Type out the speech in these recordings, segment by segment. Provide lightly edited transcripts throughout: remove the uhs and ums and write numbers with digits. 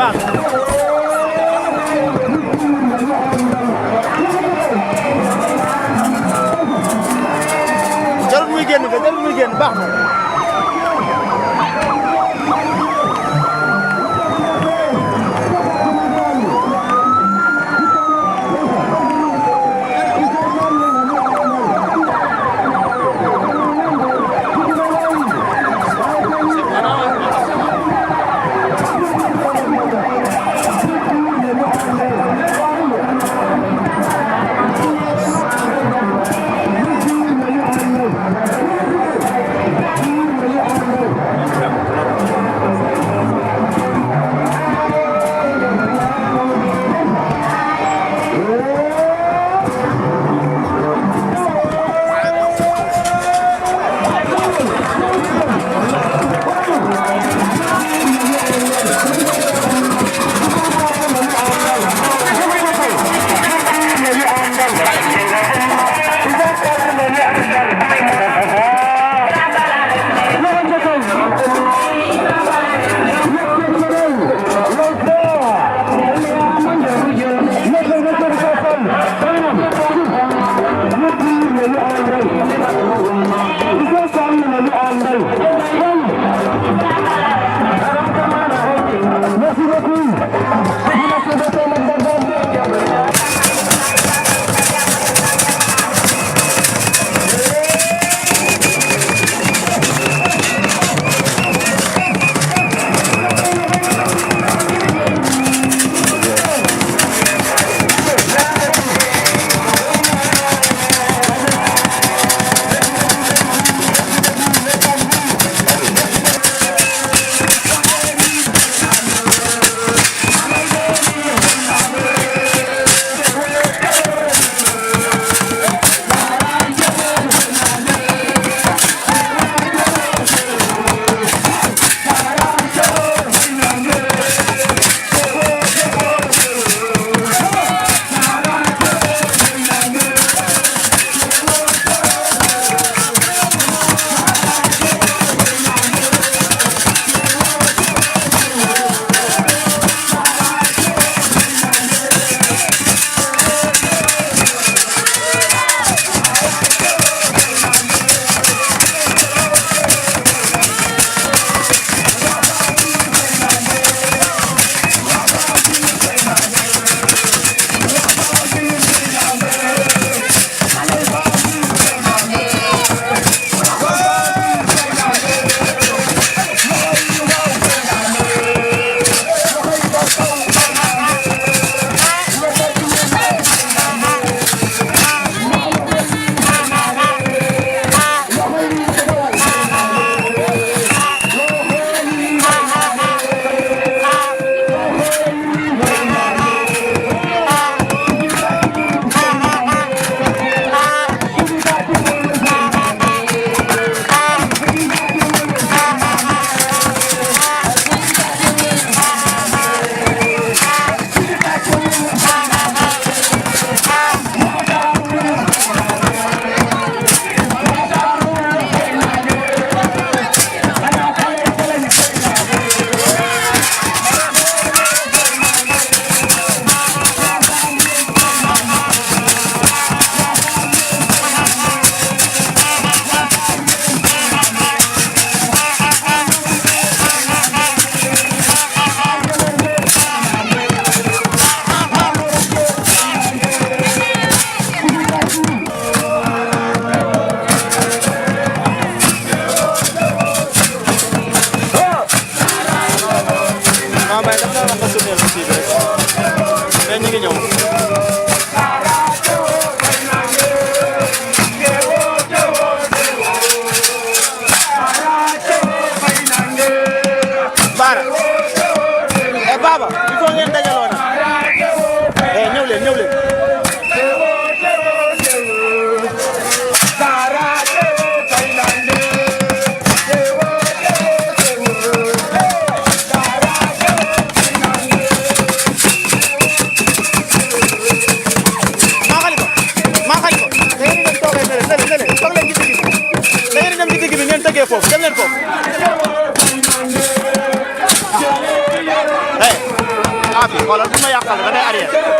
baax jarul muy génn baax na foofu dem leen foofu hey xoolal bu ma yàqal da ngay arrière.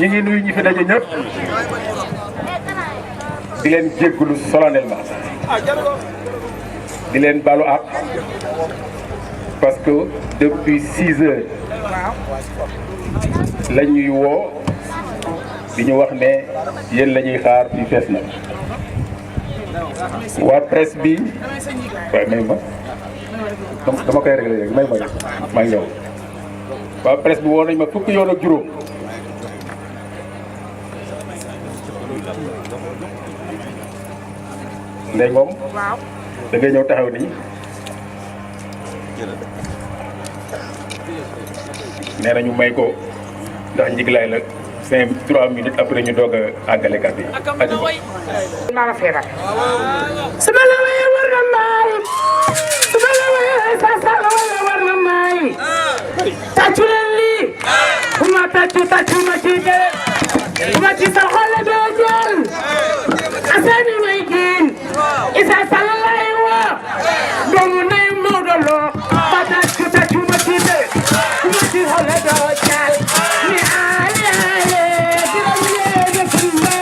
ñi ngi nuyu ñi fi daje ñëpp di leen jéggulu solennellement di leen balu ak parce que depuis 6 heures la ñuy woo di ñu wax ne yéen la ñuy xaar fi fees na waa presse bi waaye may ma dama koy réglé rek may ma maa ngi ñëw waa presse bi woo nañ ma fukki yoon ak juróom Ndeye Ngom da ngay ñëw taxaw nii nee nañu may ko ndax njiglaay la 3 minutes après ñu doog a àggale kat yi. maa ma feebar. su ma la wéyee war na maay su ma la wéyee saa la war na maay tàccu leen lii bu ma tàccu ma ci jël bu ma ci sa xol la doo jël asani may ji Issa Sall lay woo doomu nay Maodo Lo ba tàccu tàccu ma tiite ma ti xoole doo caal ni aale aale dina yéene kumba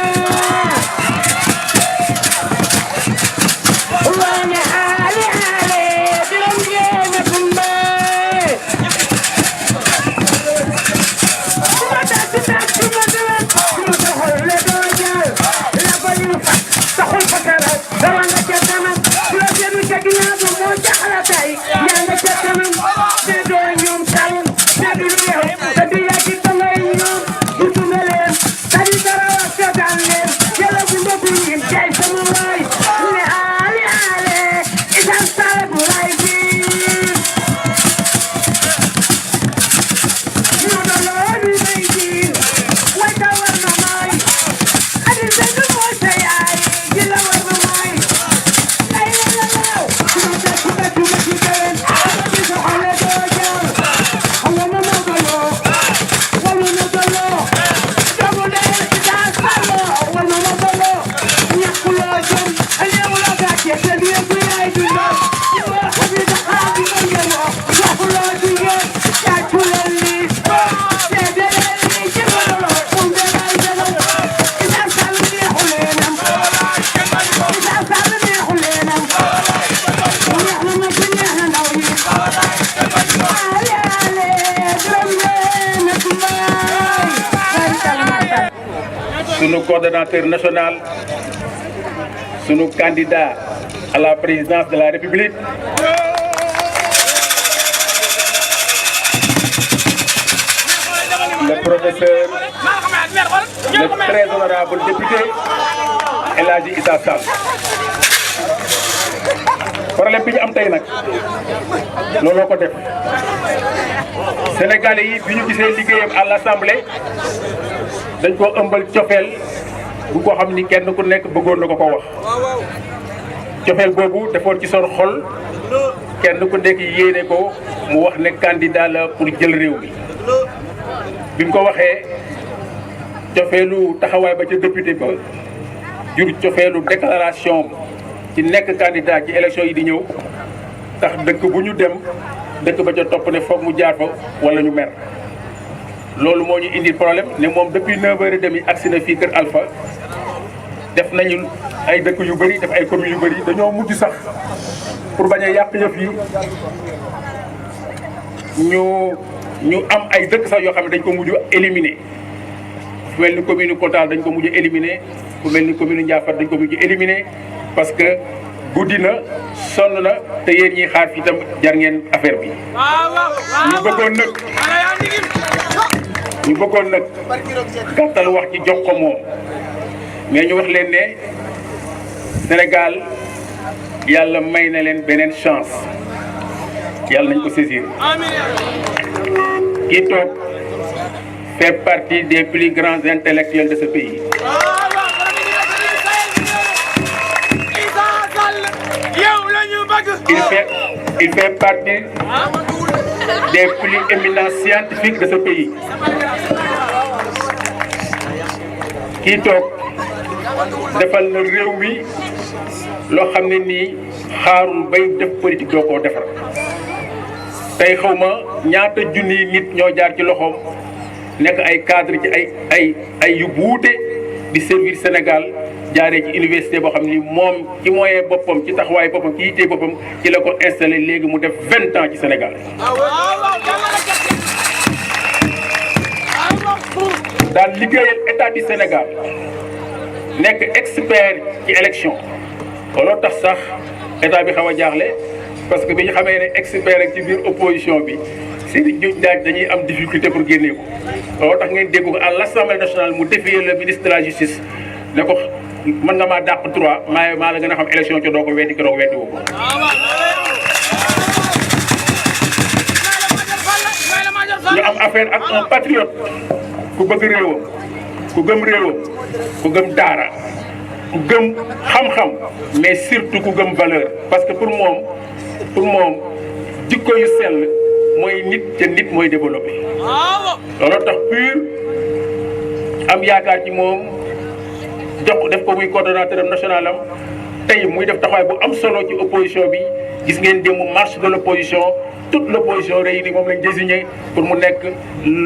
waane aale aale dina yéene kumba ma tàccu tàccu ma diwen ma ti xoole doo caal la ba ñu fa taxul fa kala dama nga ca kanam la jënu ca ginnaaw moo jaxala tay yaa nga ca kanam te doo ñoom talun te du réew te du yàgg dangay ñoom gisuma leen te di dara wax ca daan leen yàlla bu mbokk yi jaay sama waay ne aale aale Issa Sall bu lay bi ñu doon di may ji way ta war na may adi say du mooy sa yaay ji la war na may ay la la law ñu ta ci ta ci ci teen ci sa xale doo jaar xale na ma galo wala na galo dogu de Issa Sall wala na galo ñàkkuloo jëm ñëwuloo gàcce te du yëpp yaay du ndaw ñëwoo xabi da xaar di nga yënoo waxuloo jigéen tàccu leen lii seede leen lii ci balolo umbe bay jëlal Issa Sall neexu leenam Issa Sall neexu leenam neex na ma ci neex na ndaw ñi aale aale gërëm leen na kumbaay Sunu coordonnateur national, sunu candidat à la présidence de la République, le professeur, le très honorable député El Hadji Issa Sall. Problème bi ñu am tey nag looloo ko def Sénégalais yi bi ñu gisee liggéeyam à l'Assemblée dañ ko ëmbal cofeel bu ko xam ni kenn ku nekk bëggoon na ko wax cofeel boobu defoon ci son xol kenn ku nekk yéene ko mu wax ne candidat la pour jël réew mi bi mu ko waxee cofeelu taxawaay ba ca député ba jur cofeelu déclaration ci nekk candidat ci élection yi di ñëw tax dëkk bu ñu dem dëkk ba ca topp ne foog mu jaar fa wala ñu mer loolu moo ñu indi problème ne moom depuis 9h30 agsi na fii Kër Alpha def nañu ay dëkk yu bëri def ay communes yu bëri dañoo mujj sax pour bañ a yàq yëf yi ñu am ay dëkk sax yoo xam ne dañ ko mujj éliminer fu mel ni commune Kotal dañ ko mujj éliminer fu mel ni commune Ndiaffate dañ ko mujj éliminer parce que guddi na sonn na te yéen ñiy xaar fii tam jar ngeen affaire bi ñu bëggoon nag gàttal wax ci jox ko moom mais ñu wax leen ne Sénégal yàlla may na leen beneen chance yàlla nañ ko saisir kii toog fait partie des plus grands intellectuels de ce pays. Il fait partie des plus éminents scientifiques de ce pays. Kii toog defal na réew mi loo xam ne nii xaarul bay def politique doo koo defar tey xaw ma ñaata junniy nit ñoo jaar ci loxoom nekk ay cadre ci ay yu buute di servir Sénégal jaaree ci université boo xam ni moom ci moyen boppam ci taxawaay boppam ci yitte boppam ci la ko installé léegi mu def 20 ans ci Sénégal. daal liggéeyal état du Sénégal nekk expert ci élection looloo tax sax état bi xaw a jaaxle parce que bi ñu xamee ne expert ak ci biir opposition bi seeni juñ daaj dañuy am difficulté pour génnee ko looloo tax ngeen dégg ko à l'Assemblée nationale mu défier le ministre de la justice ne ko mën nga maa dàq 3 maa la gën a xam élection ci doo ko weddi ko doo ko weddi woo ko ñu am affaire ak un patriote ku bëgg réewam ku gëm réewam ku gëm daara ku gëm xam-xam mais surtout ku gëm valeur parce que pour moom jikko yu sell mooy nit te nit mooy développé looloo tax PUR am yaakaar ci moom jox def ko muy coordonnateur national am tey muy def taxawaay bu am solo ci opposition bi gis ngeen démb marche de l'opposition toute l'opposition réunie moom lañ désigné pour mu nekk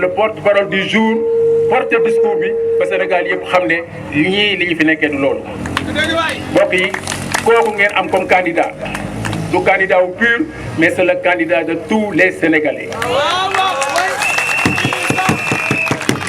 le porte-parole du jour porter discours bi ba Sénégal yëpp xam ne ñii li ñu fi nekkee du loolu. mbokk yi kooku ngeen am comme candidat du candidat wu PUR mais c'est le candidat de tous les Sénégalais.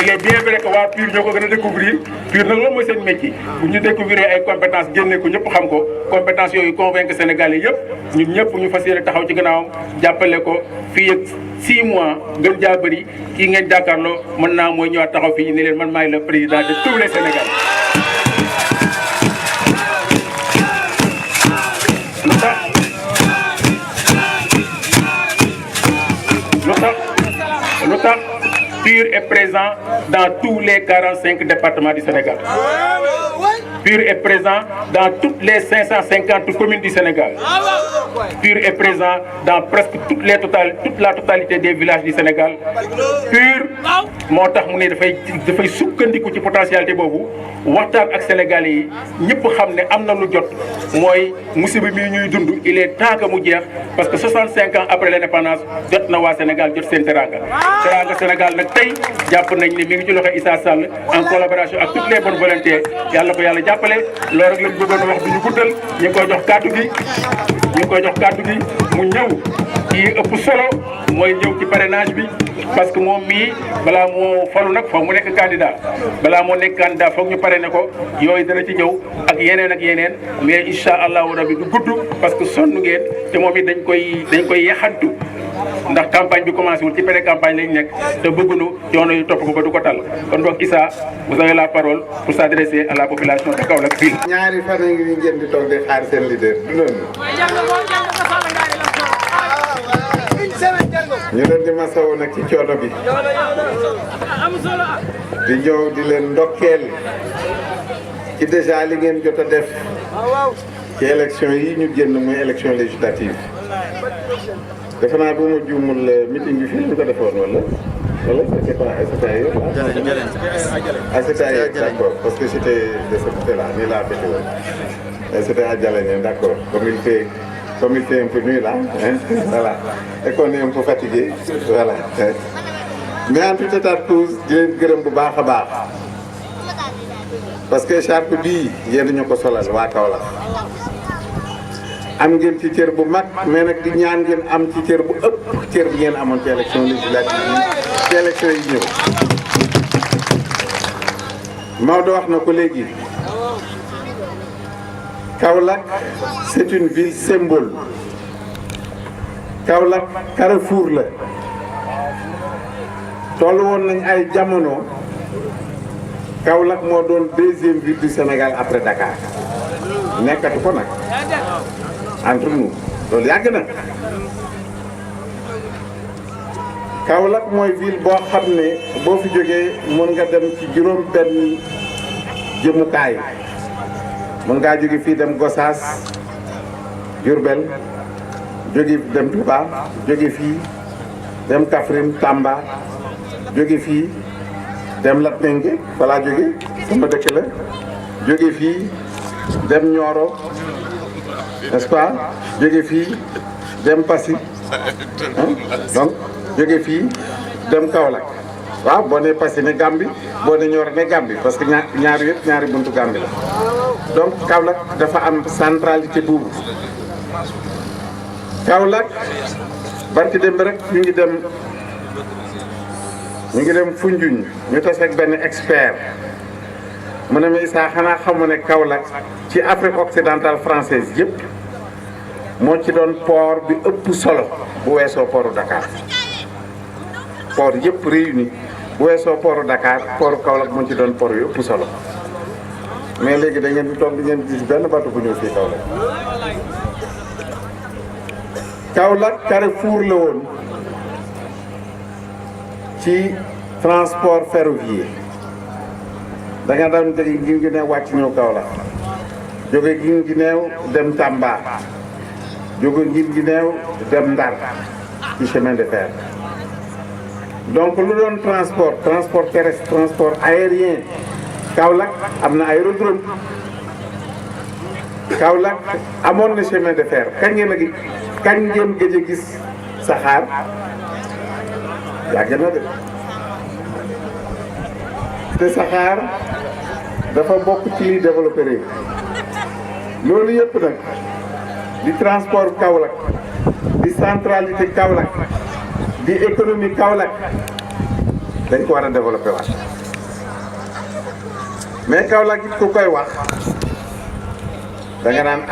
il est bien vrai que waa PUR ñoo ko gën a découvrir PUR nag loolu mooy seen métier bu ñu découvrir ay compétences génne ko ñëpp xam ko compétences yooyu convaincre Sénégalais yëpp ñun ñëpp ñu fas yéene taxaw ci gannaawam jàppale ko fii ak 6 mois gën jaa bëri kii ngeen jàkkaarloo mën naa mooy ñëwaat taxaw fii ne leen man maay le président de tous les Sénégalais. lu tax PUR est présent dans tous les 45 départements du Sénégal. PUR est présent dans toutes les 550 communes du Sénégal. PUR est présent dans presque toute la totalité des villages du Sénégal. PUR moo tax mu ne dafay sukkandiku ci potentialité boobu waxtaan ak Sénégalais yi ñëpp xam ne am na lu jot mooy musiba mi ñuy dund il est temps que mu jeex parce que 65 ans après l'indépendance jot na waa Sénégal jot seen teranga. Teranga Sénégal nag tey jàpp nañ ne mi ngi ci loxo Issa Sall en collaboration ak toutes les bonnes volontés yàlla ko yàlla jàppale loolu rek lañ bëggoon a wax du ñu guddal ñu ngi koy jox kàddu gi mu ñëw ci ëpp solo mooy ñëw ci parrainage bi parce que moom mii balaa moo falu nag foog mu nekk candidat balaa moo nekk candidat foog ñu parrainé ko yooyu dana ci ñëw ak yeneen mais incha allahu rabi du gudd parce que sonn ngeen te moom it dañ koy yaxantu ndax campagne bi commencé wul ci pré-campagne lañ nekk te bëgguñu coono yu topp ko ba du ko tal kon donc Issa vous avez la parole pour s'adresser à la population de Kaolack ville. ñaari fan yi ngi ngeen di toog di xaar seen leader du noonu. ñu leen di masawu nag ci coono bi di ñëw di leen ndokkeel ci déjà li ngeen jot a def ci élection yi ñu génn muy élection législative defe naa bu ma juumul meeting bi fii ñu ko defoon wala c'était pas c'était ailleurs c'était ailleurs d'accord parce que j'étais de ce côté-là nii laa féete woon c'était à Dialané d'accord comme il fait un peu nuit là hein voilà et qu'on est un peu fatigué voilà mais en tout état de cause di leen gërëm bu baax a baax parce que écharpe bii yéen ñu ko solal waa Kaolack am ngeen ci cër bu mag mais nag di ñaan ngeen am ci cër bu ëpp cër bi ngeen amoon ci élection législative yi ci élection yi ñëw Maodo wax na ko léegi Kaolack c'est une ville symbole Kaolack carrefour la toll woon nañ ay jamono Kaolack moo doon deuxième ville du Sénégal après Dakar nekkatu ko nag entre nous loolu yàgg na Kaolack mooy ville boo xam ne boo fi jógee mën nga dem ci juróom benn jëmukaay mën ngaa jóge fii dem Gossas Diourbel jóge dem Touba jóge fii dem Kaffrine Tamba jóge fii dem Latmingué fa laa jóge sama dëkk la jóge fii dem Nioro n'est-ce pas jóge fii dem Passy donc jóge fii dem Kaolack waaw boo nee Passy ne Gambie boo nee Nioro ne Gambie parce que ñaari yëpp ñaari buntu Gambie la donc Kaolack dafa am centralité boobu Kaolack barki dem rek ñu ngi dem Foundiougne ñu tase ak benn expert mu ne ma Issa xanaa xamu ne Kaolack ci Afrique occidentale française yëpp moo ci doon port bi ëpp solo bu weesoo portu Dakar port yëpp réuni bu weesoo portu Dakar portu Kaolack moo ci doon port yu ëpp solo mais léegi da ngeen di toog di ngeen gis benn bateau bu ñëw fii Kaolack Kaolack carrefour la woon ci transport ferroviaire da nga daan jóge Guinguinéo wàcc ñëw Kaolack jóge Guinguinéo dem Tamba jóge Guinguinéo dem Ndar ci chemin de fer donc lu doon transport terrestre transport aérien Kaolack am na aérodrome Kaolack amoon na chemin de fer kañ ngeen gëj a gis saxaar yàgg na de te saxaar dafa bokk ci liy développé réew loolu yëpp nag di transport Kaolack di centralité Kaolack di économie Kaolack dañ ko war a développé waat mais Kaolack it ku koy wax da nga naan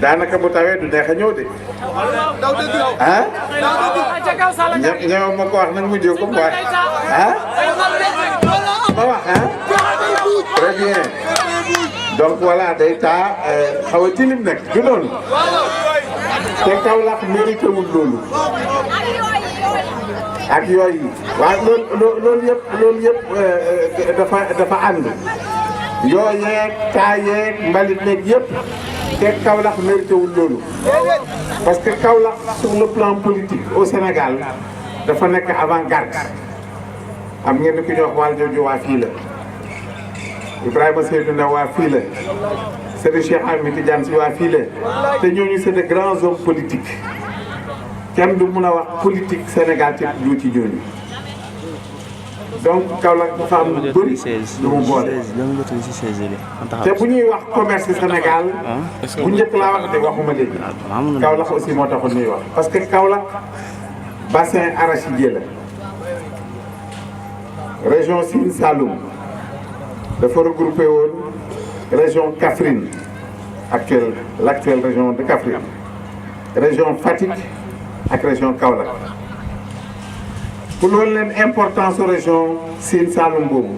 daanaka bu tawee du neex a ñëw de ñëw ma ko wax nag mu jóg ko wax ma wax très bien donc voilà day taa xaw a tilim nag du noonu te Kaolack mérité wul loolu ak yooyu waaw loolu yëpp dafa ànd yooyeeg taa yeeg mbalit meeg yëpp te Kaolack mérité wul loolu parce que Kaolack sur le plan politique au Sénégal dafa nekk avant-garde am ngeen ni ku ñuy wax wàll jooju waa fii la Ibrahima Seydou Ndaw waa fii la Serigne Cheikh Ahmed Tidiane Sy waa fii la te ñooñu c'est de grands hommes politiques kenn du mun a wax politique Sénégal ci du ci ñooñu donc Kaolack dafa am lu bëri lu mu boole te bu ñuy wax commerce Sénégal bu njëkk laa wax de waxuma léegi Kaolack aussi moo taxoon ñuy wax parce que Kaolack bassin arachidier la région Sine Saloum dafa regroupé woon région Kaffrine l'actuelle région de Kaffrine région Fatick ak région Kaolack pour loolu leen importance région Sine Saloum boobu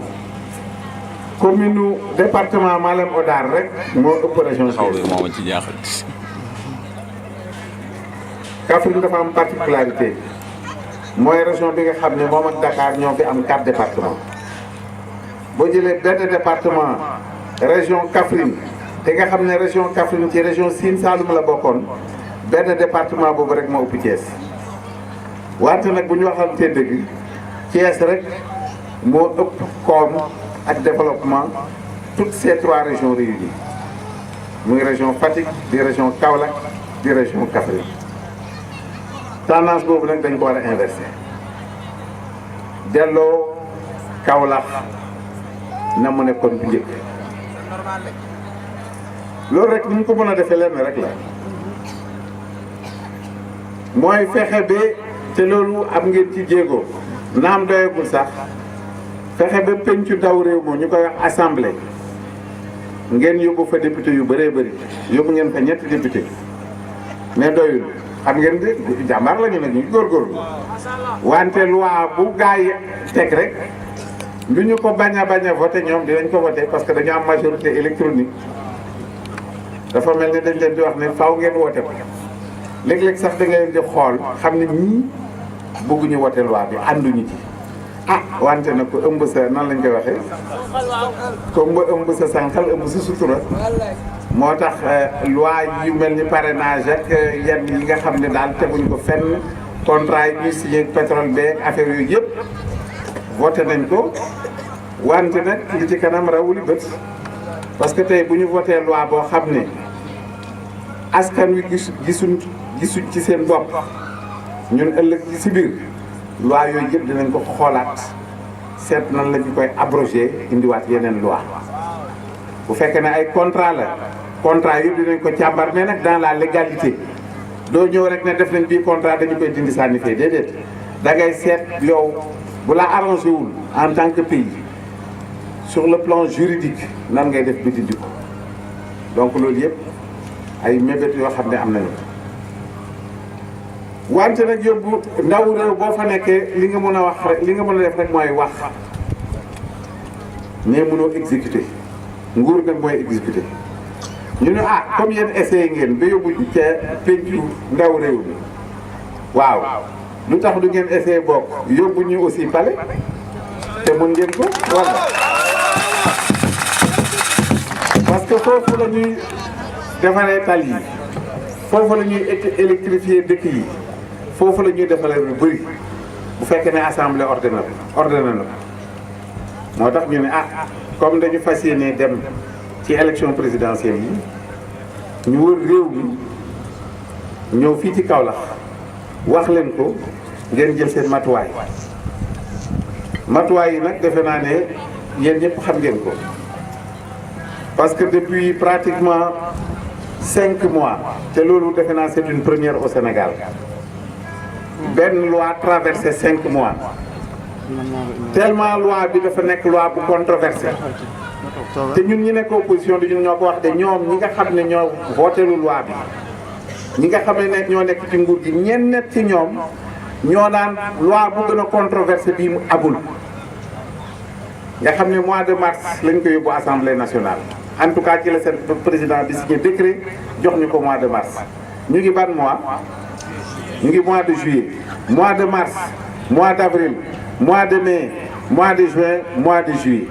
commune département Malem Hodar rek moo ëpp région Sine. Kaffrine dafa am particularité mooy région bi nga xam ne moom ak Dakar ñoo fi am 4 départements boo jëlee benn département région Kaffrine te nga xam ne région Kaffrine ci région Sine Saloum la bokkoon benn département boobu rek moo ëpp Thiès wante nag bu ñu waxantee dëgg Thiès rek moo ëpp koom ak développement toutes ces 3 régions réunies muy région Fatick di région Kaolack di région Kaffrine tendance boobu nag dañ ko war a inversé delloo Kaolack na mu nekkoon bu njëkk loolu rek ni ñu ko mën a defee lenn rek la mooy fexe ba te loolu am ngeen ci jéego naam doyagul sax fexe ba pencu ndaw réew moo ñu koy wax assemblée ngeen yóbbu fa député yu bëree bëri yóbbu ngeen fa 7 député mais doyul xam ngeen de jàmbaar lañu nag ñu góorgóorlu wante loi bu gaa yi teg rek lu ñu ko bañ a voté ñoom dinañ ko voté parce que dañu am majorité électronique dafa mel ni dañ leen di wax ne faaw ngeen woote ko léeg-léeg sax da nga leen di xool xam ne ñii bëgguñu wote loi bi ànduñu ci wante nag ko ëmb sa nan lañ koy waxee comme ba ëmb sa sànqal ëmb sa sutura moo tax loi yu mel ni parrainage ak yenn yi nga xam ne daal teguñ ko fenn contrat yi ñuy signé pétrole beeg affaire yooyu yëpp voté nañ ko wante nag li ci kanam rawuli bët parce que tey bu ñu voté loi boo xam ne askan wi gisuñ ci seen bopp ñun ëllëg ci si biir loi yooyu yëpp dinañ ko xoolaat seet nan la ñu koy abrogé indiwaat yeneen loi bu fekkee ne ay contrat la contrat yëpp dinañ ko càmbar mais nag dans la légalité doo ñëw rek ne def nañ bii contrat dañu koy dindi sànni fee déedéet da ngay seet yow bu la arrangé wul en tant que pays sur le plan juridique nan ngay def bi dindi ko donc loolu yëpp ay mébét yoo xam ne am nañu wante nag yóbbu ndaw réew boo fa nekkee li nga mën a wax rek li nga mën a def rek mooy wax mais mënoo exécuter nguur nag mooy exécuter ñu ne comme yéen essayé ngeen ba yóbbu ca pencu ndaw réew mi waaw lu tax du ngeen essayé bokk yóbbu ñu aussi pale te mën ngeen ko walla parce que foofu la ñuy defaree tali yi foofu la ñuy électrifier dëkk yi foofu la ñuy defalee lu bëri bu fekkee ne assemblée ordonné na moo tax ñu ne comme dañu fas yéene dem ci élection présidentielle yi ñu wër réew mi ñëw fii ci Kaolack wax leen ko ngeen jël seen matuwaay yi nag defe naa ne yéen ñëpp xam ngeen ko parce que depuis pratiquement 5 mois te loolu defe naa c'est une première au Sénégal benn loi traversé 5 mois tellement loi bi dafa nekk loi bu controversée te ñun ñi nekk opposition bi ñun ñoo ko wax de ñoom ñi nga xam ne ñoo voté lu loi bi ñi nga xam ne ñoo nekk ci nguur gi ñenn net ci ñoom ñoo daan loi bu gën a controversé bii mu abul nga xam ne mois de mars lañ ko yóbbu assemblée nationale en tout cas ci la seen président bi signé décret jox ñu ko mois de mars ñu ngi ban mois ñu ngi mois de juillet mois de mars mois d'avril mois de mai mois de juin mois de juillet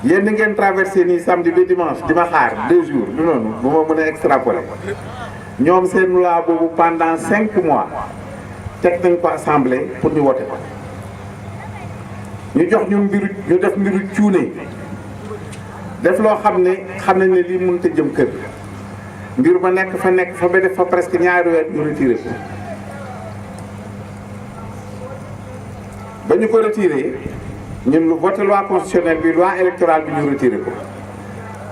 yéen ni ngeen traversé nii samedi ba dimanche di ma xaar 2 jours du noonu bu ma mën a extrapoler ñoom seen loi boobu pendant 5 mois teg nañ ko assemblée pour ñu wote ko ñu jox ñu def mbiru cuune def loo xam ne lii mënut a jëm kër mbir ma nekk fa ba def fa presque ñaari weer ñu retiré ko ba ñu ko retiré ñun lu voté loi constitutionnelle bi loi électorale bi ñu retiré ko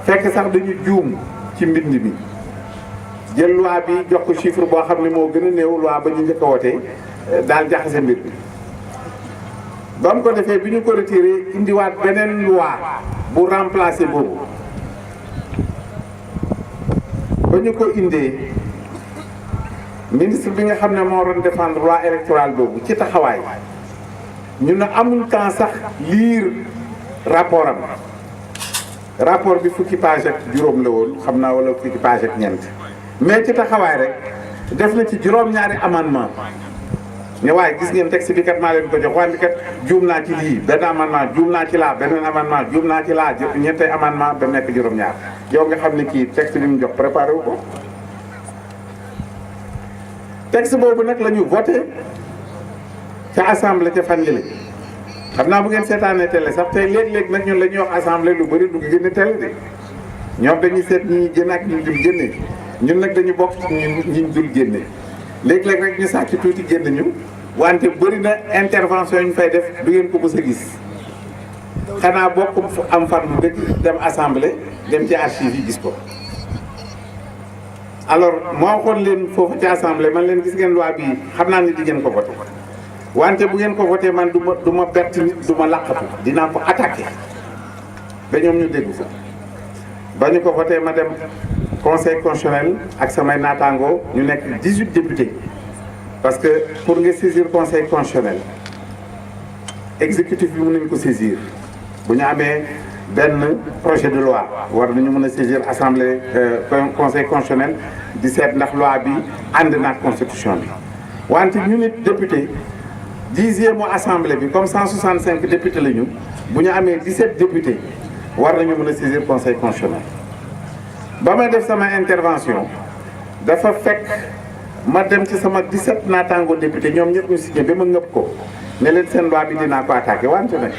fekk sax dañu juum ci mbind bi jël loi bi jox ko chiffre boo xam ne moo gën a néew loi ba ñu njëkk a wote daal jaxase mbir bi ba mu ko defee bi ñu ko retiré indiwaat beneen loi bu remplacer boobu ba ñu ko indee ministre bi nga xam ne moo doon défendre loi électorale boobu ci taxawaay ñu ne amul temps sax lire rapport bi fukki page ak juróom la woon xam naa wala fukki page ak ñeent mais ci taxawaay rek def na ci juróom-ñaari amendement ne waaye gis ngeen texte bi kat maa leen ko jox wante kat juum naa ci lii benn amendement juum naa ci laa beneen amendement juum naa ci laa ñettey amendement ba nekk juróom-ñaar yow nga xam ne kii texte bi mu jox préparé wu ko texte boobu nag la ñu voté ca assemblée ca fan yële xam naa bu ngeen seetaanee télé sax tey léeg-léeg nag ñun la ñuy wax assemblée lu bëri du génne télé de ñoom dañuy seet ñi génn ak ñu dul génne ñun nag dañu bokk ci ñi dul génne léeg-léeg rek ñu sàcc tuuti génn ñu wante bëri na intervention yu ñu fay def du ngeen ko mës a gis xanaa bokk am fan bu dëkk dem assemblée dem ci archive yi gis ko. alors moo waxoon leen foofu ci assemblée man leen gis ngeen loi bi xam naa ni di ngeen ko voté wante bu ngeen ko voté man du ma bett nit du ma làqatu dinaa ko attaqué ba ñoom ñu dégg ko ba ñu ko voté ma dem conseil constitutionnel ak samay naataangoo ñu nekk 18 députés parce que pour nga saisir conseil constitutionnel exécutif bi mën nañu ko saisir bu ñu amee benn projet de loi war nañu mën a saisir assemblée conseil constitutionnel di seet ndax loi bi ànd na constitution bi wante ñu nit député 10e assemblée bi comme 165 députés la ñu bu ñu amee 17 députés war nañu mën a saisir conseil constitutionnel. ba may def sama intervention dafa fekk ma dem ci sama 17 naataango député ñoom ñëpp ñu signé ba ma ngëpp ko ne leen seen loi bi dinaa ko attaqué wante nag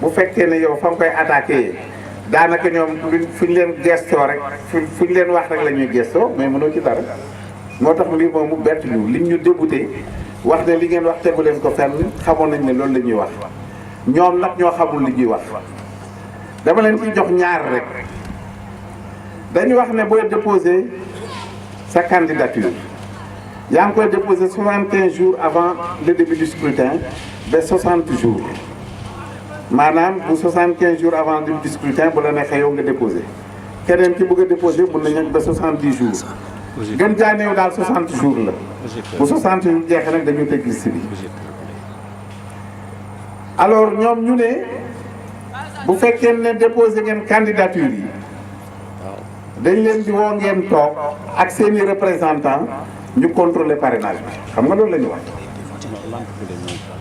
bu fekkee ne yow fa nga koy attaqué daanaka ñoom fu ñu leen gestoo rek fu ñu leen wax rek la ñuy gestoo mais mënoo ci dara moo tax mbir moomu bett ñu liñ ñu débuté wax ne li ngeen wax tegu leen ko fenn xamoon nañ ne loolu la ñuy wax ñoom nag ñoo xamul li ñuy wax dama leen ciy jox ñaar rek dañu wax ne booy déposer sa candidature yaa ngi koy déposer 75 jours avant le début du scrutin ba 60 jours maanaam bu 75 jours avant le début du scrutin bu la neexee yow nga déposer keneen ki bëgg a déposer mun nañu ba 70 jours gën jaaneew daal 60 jours la bu 60 jours jeexee nag dañuy tëj liste bi alors ñoom ñu ne bu fekkee ne déposer ngeen candidature yi dañ leen di woo ngeen toog ak seeni représentant ñu contrôler parrainage bi xam nga loolu la ñu wax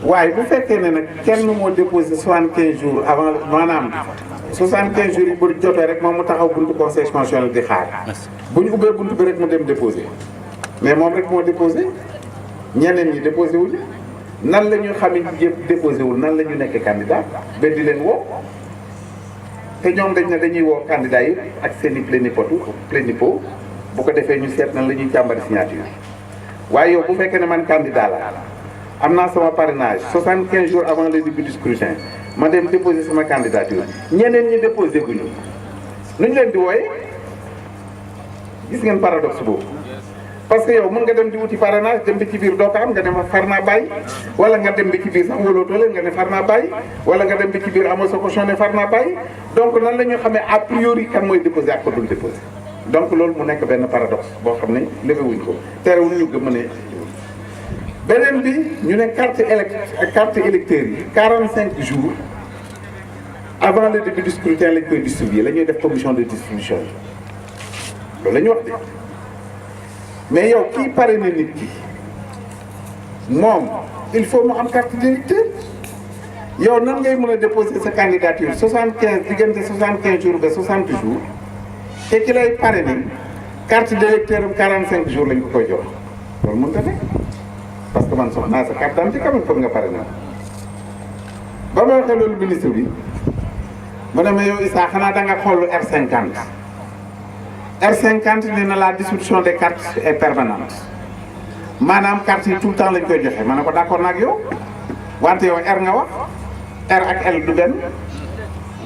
waaye bu fekkee ne nag kenn moo déposé 75 jours avant maanaam 75 jours yi bu jotee rek moom mu taxaw buntu conseil constitutionnel di xaar bu ñu ubbee buntu bi rek mu dem déposé mais moom rek moo déposé ñeneen ñi déposé wul nan la ñu xam ne déposé wul nan la ñu nekk candidat ba di leen woo te ñoom dañ ne dañuy woo candidat yi ak seen i plénipot bu ko defee ñu seet nan la ñuy càmbari signature waaye yow bu fekkee ne man candidat la am naa sama parrainage 75 jours avant le début du scrutin ma dem déposer sama candidature ñeneen ñi déposé guñu nu ñu leen di wooye gis ngeen paradoxe boobu parce que yow mën nga dem di wuti parrainage dem bi ci biir doo ko am nga ne ma far naa bàyyi wala nga dem bi ci biir sax wóolootoo leen nga ne far naa bàyyi wala nga dem bi ci biir amoo sa caution ne far naa bàyyi donc nan la ñu xamee a priori kan mooy déposé ak ko dul déposé donc loolu mu nekk benn paradoxe boo xam ne levé wuñ ko terewul ñu gëm ne beneen bi ñu ne carte électeur yi 45 jours avant le début du scrutin lañ koy distribuer la ñuy def commission de distribution yi loolu la ñu wax de mais yow kii pare na nit ki moom il faut mu am carte d'électeur yow nan ngay mën a déposer sa candidature diggante 75 jours ba 60 jours te ki lay pare ni carte d'électeur am 45 jours lañ ko koy jox loolu mënta ne parce que man soxla naa sa carte d'identité quand même foog nga pare na ba ma waxee loolu ministre bi mu ne ma yow Issa xanaa da nga xool R50 R50 nee na la distribution des cartes est permanente maanaam carte yi tout le temps lañ koy joxe ma ne ko d'accord na ak yow wante yow R nga wax R ak L du benn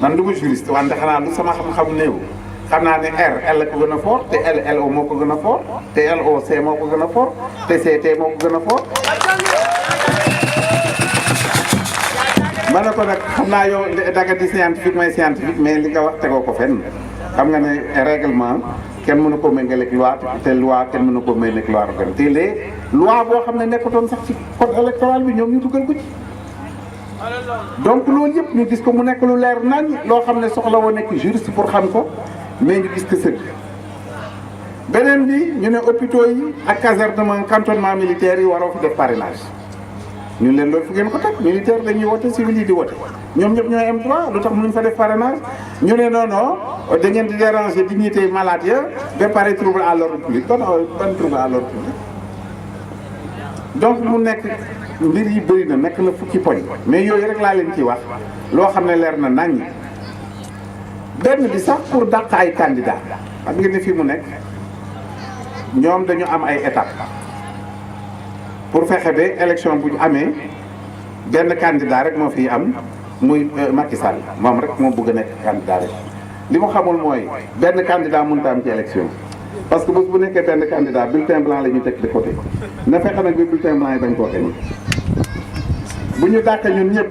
man du ma juriste wante xanaa lu sama xam-xam néew xam naa ne R L ko gën a fort te LO moo ko gën a fort te LOC moo ko gën a fort te CT moo ko gën a fort ma ne ko nag xam naa yow daga di scientifique may scientifique mais li nga wax tegoo ko fenn xam nga ne règlement kenn mënu ko méngale ak loi te loi kenn mënu ko méngale ak loi organique te les loi boo xam ne nekkatoon sax ci code électoral bi ñoom ñu dugal ko ci donc loolu yëpp ñu gis ko mu nekk lu leer nañ loo xam ne soxla woo nekk juriste pour xam ko mais ñu gis ko sëgg beneen bi ñu ne hôpitaux yi ak casernement cantonnement militaire yi waroo fi def parrainage ñun leen loolu fu ngeen ko teg militaire dañuy wote civil yi di wote ñoom ñëpp ñooy am droit lu tax mënuñ fa def parrainage ñu ne non non da ngeen di déranger dignité malade ya ba pare trouble à l'ordre public kon ban trouble à l'ordre public donc mu nekk mbir yi bëri na nekk na fukki poñ mais yooyu rek laa leen ciy wax loo xam ne leer na naññ benn bi sax pour dàq ay candidat xam ngeen ne fii mu nekk ñoom dañu am ay étapes pour fexe ba élection bu ñu amee benn candidat rek moo fi am muy Macky Sall moom rek moo bëgg a nekk candidat rek li mu xamul mooy benn candidat mënut a am ci élection parce que bés bu nekkee benn candidat bulletin blanc la ñu teg de côté na fexe nag bi bulletin blanc yi bañ koo gagné bu ñu dàqee ñun ñëpp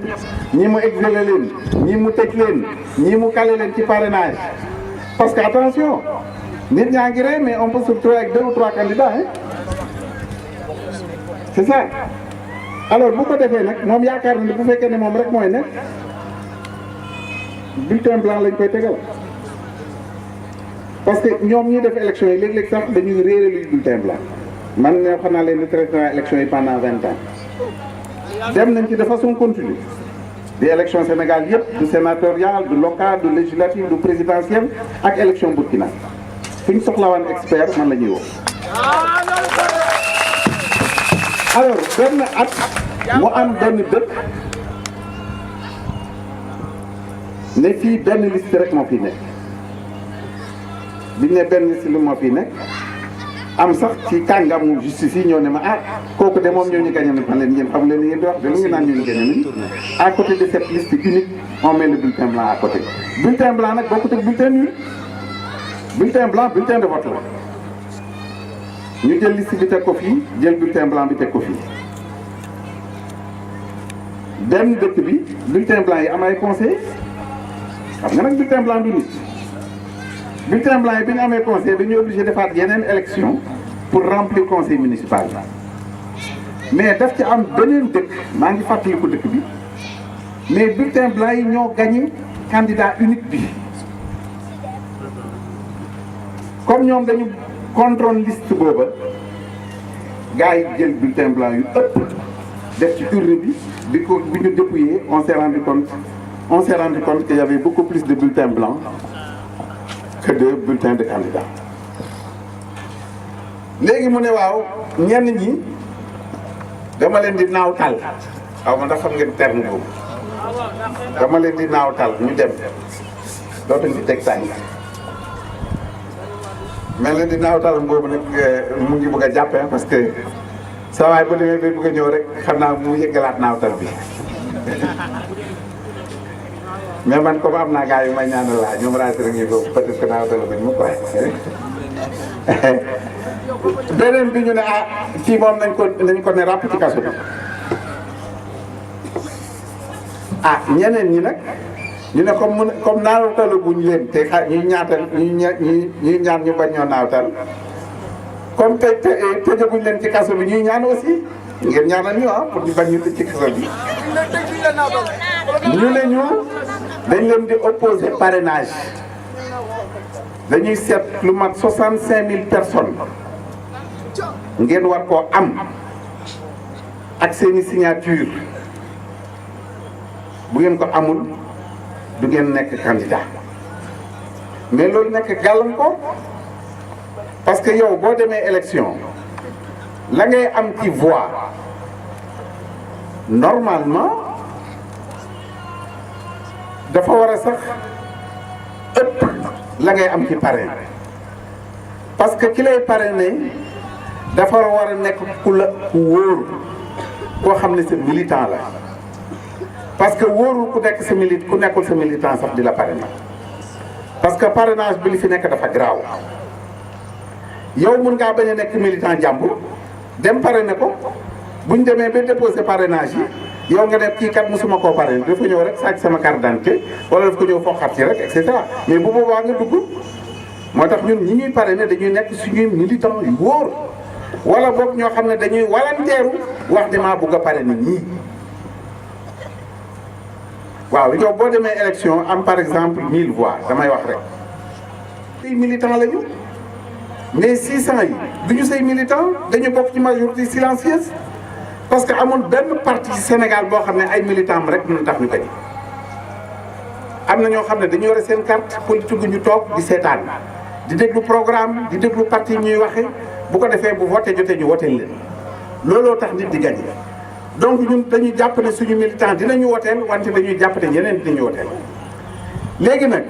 ñii mu exilé leen ñii mu tëj leen ñii mu calé leen ci parrainage parce que attention nit ñaa ngi rey mais on peut se retrouver avec 2 ou 3 candidats hein c'est ça alors bu ko defee nag moom yaakaar na ne bu fekkee ne moom rek mooy nekk bulletin blanc lañ koy tegal parce que ñoom ñuy def élection yi léeg-léeg sax dañuy réere luy bulletin blanc man ñoo xam naa leen di traité élection yi pendant 20 ans dem nañ ci de façon continue di élection Sénégal yëpp du sénatorial du local du législatif du présidentiel ak élection Burkina fu ñu soxlawaan expert man la ñuy woo alors benn at mu am benn dëkk ne fii benn liste rek moo fi nekk biñ ne benn liste lu moo fi nekk am sax ci kàngamu justice yi ñoo ne ma ah kooku de moom ñoo ñu gagné nañ fan leen ngeen xam leen ni ngeen di wax de lu ngi naan ñoo ñu gagné nañ à côté de cette liste unique on met le bulletin blanc à côté bulletin blanc nag bokkut ak bulletin nul bulletin blanc bulletin de vote la ñu jël liste bi teg ko fii jël bulletin blanc bi teg ko fii benn dëkk bi bulletin blanc yi am ay conseil xam nga nag bulletin blanc du nit bulletin blanc yi bi ñu amee conseil dañuy obligé defaat yeneen élection pour remplir conseil municipal mais daf ci am beneen dëkk maa ngi fàttaliku dëkk bi mais bulletin blanc yi ñoo gagné candidat unique bi comme ñoom dañu contrôle liste booba gars yi jël bulletin blanc yu ëpp def ci urne bi bi ñu dépouillé on s'est rendu compte qu'il y avait beaucoup plus de bulletins blancs que de bulletins de candidats léegi mu ne waaw ñenn ñi dama leen di naaw tal xaw ma ndax xam ngeen terme boobu dama leen di naaw tal ñu dem dootuñ fi teg tànk mel na ni naawtalam boobu nag mu ngi bëgg a jàppee parce que saa waay bu demee bay bëgg a ñëw rek xam naa mu yëggalaat naawtal bi mais man comme am naa gars yu may ñaanal laa ñoom rajo rek ñu ko peut-être que naawtal bi mu koy beneen bi ñu ne kii moom nañ ko ne ràpp ci kaso bi ñeneen ñi nag ñu ne comme naawtalu buñ leen te ñuy ñaan ñu bañ ñoo naawtal comme tëjaguñ leen ci kaso bi ñuy ñaan aussi ngeen ñaanal ñu pour ñu bañ ñu tëj ci kaso bi ñu ne ñu dañ leen di opposé parrainage dañuy seet lu mat 65000 personnes ngeen war koo am ak seeni signature bu ngeen ko amul du ngeen nekk candidat mais loolu nekk gàllankoor parce que yow boo demee élection la ngay am ci voix normalement dafa war a sax ëpp la ngay am ci parrain parce que ki lay parrainé dafa war a nekk ku wóor koo xam ne sa militant la parce que wóorul ku nekkul sa militant sax di la parrainer parce que parrainage bi li fi nekk dafa garaaw yow mun ngaa bañ a nekk militant jàmbur dem parrainer ko buñ demee ba déposé parrainage yi yow nga ne kii kat musuma koo parrainer dafa ñëw rek sàcc sama carte d'identité wala daf ko ñëw foqat ci rek et cetera mais bu boobaa nga dugg moo tax ñun ñi ñuy parrainer dañuy nekk suñuy militant yu wóor wala boog ñoo xam ne dañuy walanteeru wax ne maa bugg a parrainer ñii. waaw yow boo demee élection am par exemple 1000 voix damay wax rek say militant lañu mais 600 yi duñu say militant dañu bokk ci majorité silencieuse parce que amul benn parti ci Sénégal boo xam ne ay militant am rek ñu tax ñu gañ am na ñoo xam ne dañu yore seen carte politique ñu toog di seetaan di déglu programme di déglu parti ñuy waxe bu ko defee bu voté jotee ñu wooteel leen looloo tax nit di gañ donc ñun dañuy jàpp ne suñu militant dinañu woteel wante dañuy jàpp ne ñeneen dinañu woteel léegi nag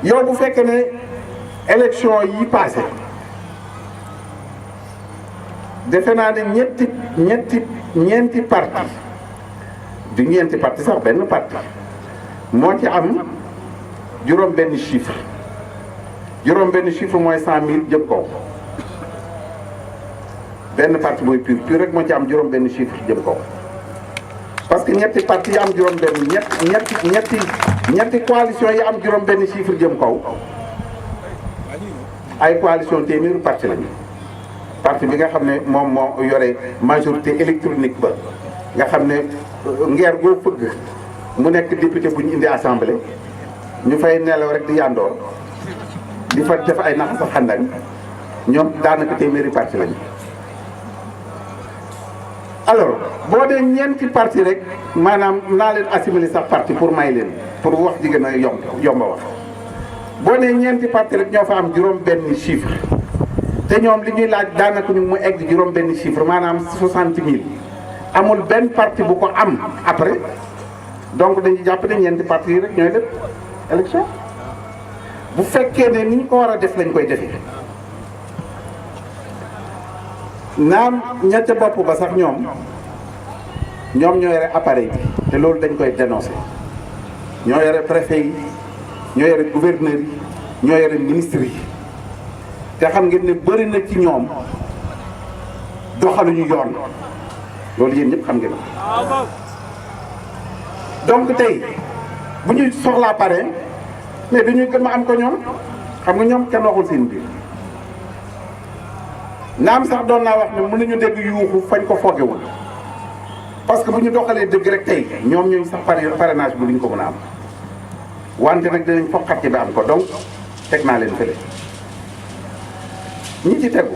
yow bu fekkee ne élection yi passé defe naa ne ñeenti parti du ñeenti parti sax benn parti moo ci am juróom benn chiffre mooy 100000 jëm kaw benn parti mooy pur rek moo ci am juróom benn chiffre jëm kaw parce que ñetti parti yi am juróom benn ñetti coalition yi am juróom benn chiffre jëm kaw ay coalition téeméeru parti lañu parti bi nga xam ne moom moo yore majorité électronique ba nga xam ne ngeer goo fëgg mu nekk député bu ñu indi assemblée ñu fay nelaw rek di yandoor di fa def ay nax sa xandañ ñoom daanaka téeméeri parti lañu alors boo dee ñeenti parti rek maanaam naa leen assimiler sax parti pour may leen pour wax ji gën a yomba wax boo dee ñeenti parti rek ñoo fa am juróom benn chiffre te ñoom li ñuy laaj daanaka ñu mu egg juróom benn chiffre maanaam 60000 amul benn parti bu ko am après donc dañuy jàpp ne ñeenti parti yi rek ñooy def élection bu fekkee ne ni ñu ko war a def lañ koy defee naam ña ca bopp ba sax ñoom ñoo yore appareil bi te loolu dañ koy dénoncer ñoo yore préfet yi ñoo yore gouverneur yi ñoo yore ministre yi te xam ngeen ne bëri na ci ñoom doxaluñu yoon loolu yéen ñëpp xam ngeen donc tey bu ñuy soxlaa pare mais dañuy gën a am ko ñoom xam nga ñoom kenn waxul seen biir naam sax doon naa wax ne mën nañu dégg yuuxu fañ ko foogewul parce que bu ñu doxalee dëgg rek tey ñoom ñooy sax parrainage bi duñ ko mën a am wante nag dinañ foqat ci ba am ko donc teg naa leen fële ñi ci tegu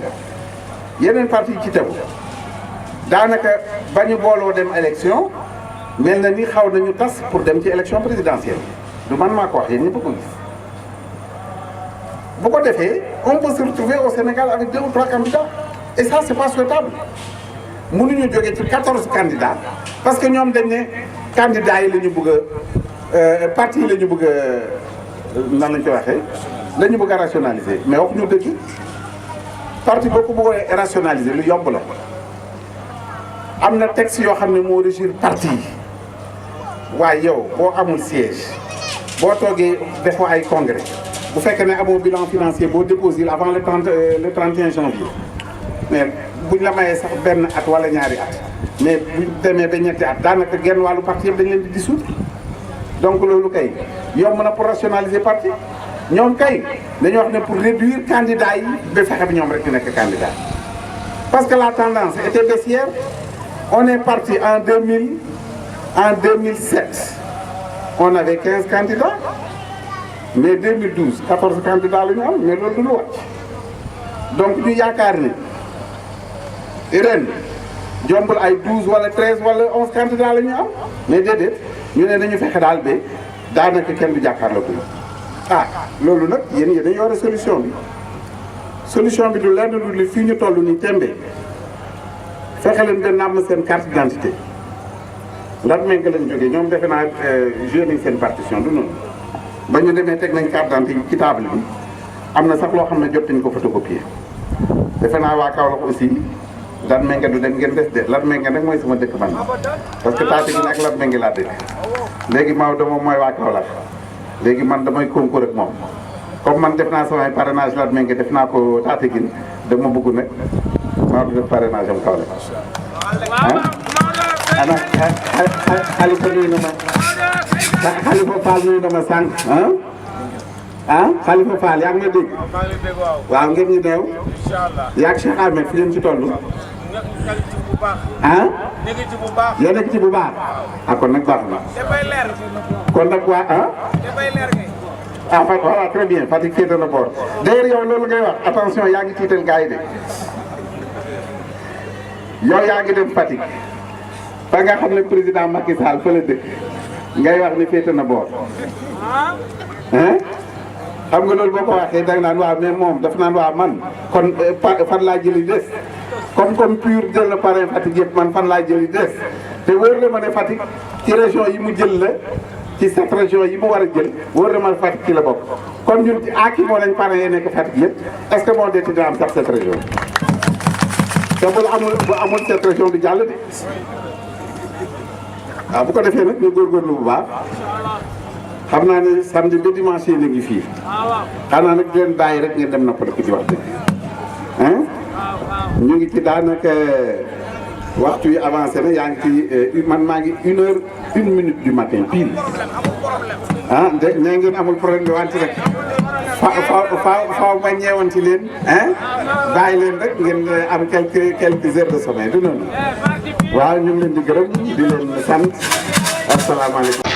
yeneen parti yi ci tegu daanaka ba ñu booloo dem élection mel na ni xaw nañu tas pour dem ci élection présidentielle du man maa ko wax yéen ñëpp ko gis bu ko defee on peut se retrouver au Sénégal avec 2 ou 3 candidats et ça c'est pas souhaitable mënuñu jógee ci 14 candidats parce que ñoom dañ ne candidats yi la ñu bëgg a parti yi la ñu bëgg nan lañ ko waxee dañu bëgg a rationaliser mais wax ñu dëgg parti boo ko bëggee rationaliser lu yomb la am na texte yoo xam ne moo régir parti yi waaye yow boo amul siège boo toogee defoo ay congrès bu fekkee ne amoo bilan financier boo déposé avant le 31 janvier mais buñ la mayee sax benn at wala ñaari at mais buñ demee ba ñetti at daanaka genn wàllu parti yëpp dañ leen di dissoudre donc loolu kay yomb na pour rationaliser parti ñoom kay dañu wax ne pour réduire candidats yi ba fexe bi ñoom rek di nekk candidat parce que la tendance était baissière on est parti en 2007 on avait 15 candidats mais 2012 14 candidats la ñu am mais loolu du lu wàcc donc ñu yaakaar ni ren jombul ay 12 wala 13 wala 11 candidats la ñu am mais déedéet ñu ne nañu fexe daal ba daanaka kenn du jàkkaarloo ko loolu nag yéen dañu yore solution bi du lenn lu li fii ñu toll nii tembe fexe leen ba nàmm seen carte d'identité lan meng lañ jógee ñoom defe naa joué nañ seen partition du noonu ba ñu demee teg nañ carte d'identité ci table bi am na sax loo xam ne jot nañ ko photocopier defe naa waa Kaolack aussi lan menge du dem ngeen des de lan menge nag mooy sama dëkk man parce que Tataguine ak lan menge laa dëkk léegi Maodo moom mooy waa Kaolack léegi man damay concours ak moom comme man def naa samay parrainage lan menge def naa ko Tataguine dama bëgg nag Maodo def parrainage am Kaolack ana Xalifa nuyu na ma Xalifa Fall nuyu na ma sànq Xalifa Fall yaa ngi may dégg waaw ngeen ñu deew yaa ngi Cheikh Ahmed fi ngeen ci toll yéen a ngi ci bu baax kon nag baax na kon nag waa voilà très bien Fatick féete na boor d'ailleurs yow loolu ngay wax attention yaa ngi tiital gars yi de yow yaa ngi dem Fatick fa nga xam ne président Macky Sall fa la dëkk ngay wax ni féete na boor xam nga loolu boo ko waxee da nga naan waaw mais moom daf naan waaw man kon fan laa jëli des comme pur jël na parrain Fatick yëpp man fan laa jëli des te wóor na ma ne Fatick ci région yi mu jël la ci 7 régions yi mu war a jël wóor na ma ne Fatick ci la bokk kon ñun ci aaki moo lañ parrain yi nekk Fatick yëpp est-ce que moo deeti dina am sax 7 régions te bu amul 7 régions du jàll de waaw bu ko defee nag ñu góorgóorlu bu baax xam naa ne samedi ba dimanche yi ngi fii xanaa nag di leen bàyyi rek ngeen dem noppal ko ci wax dëgg ñu ngi ci daanaka waxtu yi avancé na yaa ngi ci man maa ngi 1h01 du matin pile nee ngeen amul problème bi wante rek faaw ma ñeewanti leen bàyyi leen rek ngeen am quelques heures de sommeil du noonu waaw ñu ngi leen di gërëm di leen sant asalaamaaleykum